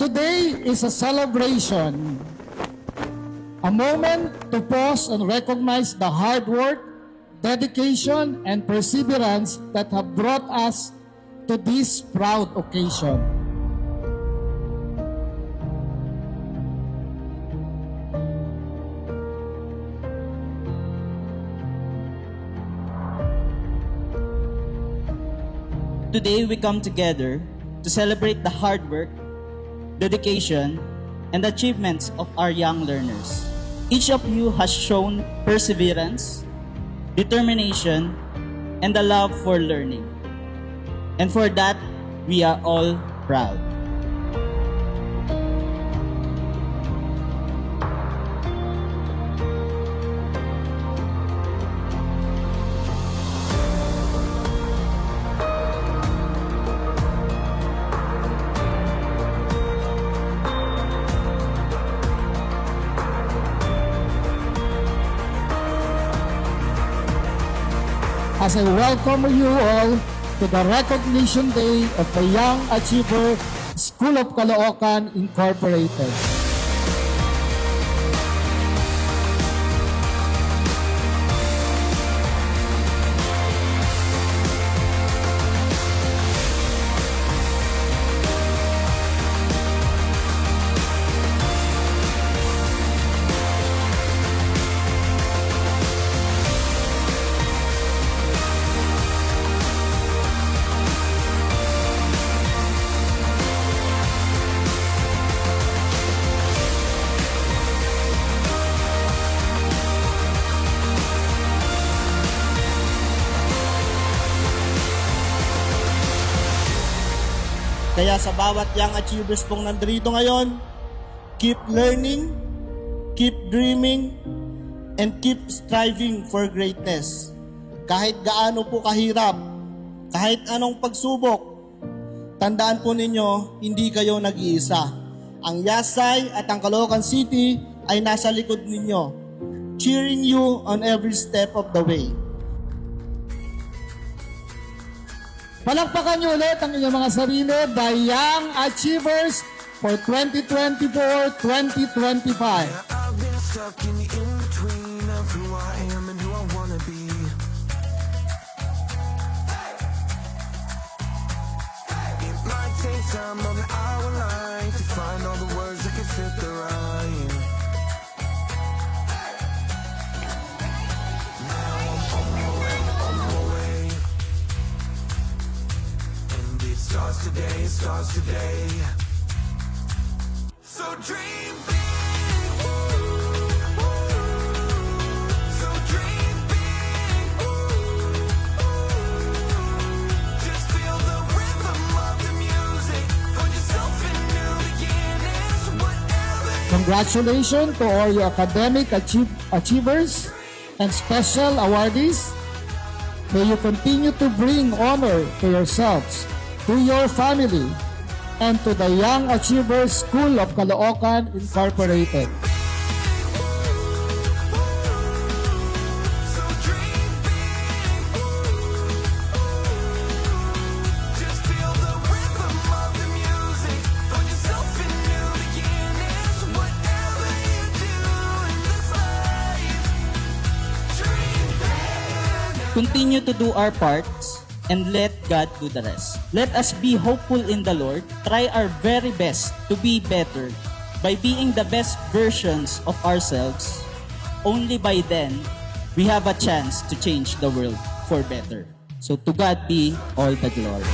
Today is a celebration, a moment to pause and recognize the hard work, dedication, and perseverance that have brought us to this proud occasion. Today we come together to celebrate the hard work, dedication, and achievements of our young learners. Each of you has shown perseverance, determination, and a love for learning. And for that, we are all proud. As I welcome you all to the Recognition Day of the Young Achiever School of Caloocan Incorporated. Kaya sa bawat young achievers pong nandito ngayon, keep learning, keep dreaming, and keep striving for greatness. Kahit gaano po kahirap, kahit anong pagsubok, tandaan po ninyo, hindi kayo nag-iisa. Ang Yasay at ang Caloocan City ay nasa likod ninyo, cheering you on every step of the way. Palakpakan niyo ulit ang inyong mga sarili, the Young Achievers for 2024-2025. I've been stuck in the in-between of who I am and who I wanna be. It might take time, but I would like to find all the words that can fit the rhyme. Now I'm on my way. And it starts today, So dream big, so dream big, just feel the rhythm of the music, find yourself in new beginnings, whatever. Congratulations to all your academic achievers and special awardees. May you continue to bring honor to yourselves, to your family, and to the Young Achievers School of Caloocan Incorporated. So dream big, just feel the rhythm of the music, find yourself in new beginnings, whatever you do in this life, dream big. Continue to do our parts and let God do the rest. Let us be hopeful in the Lord, try our very best to be better by being the best versions of ourselves. Only by then, we have a chance to change the world for better. So to God be all the glory.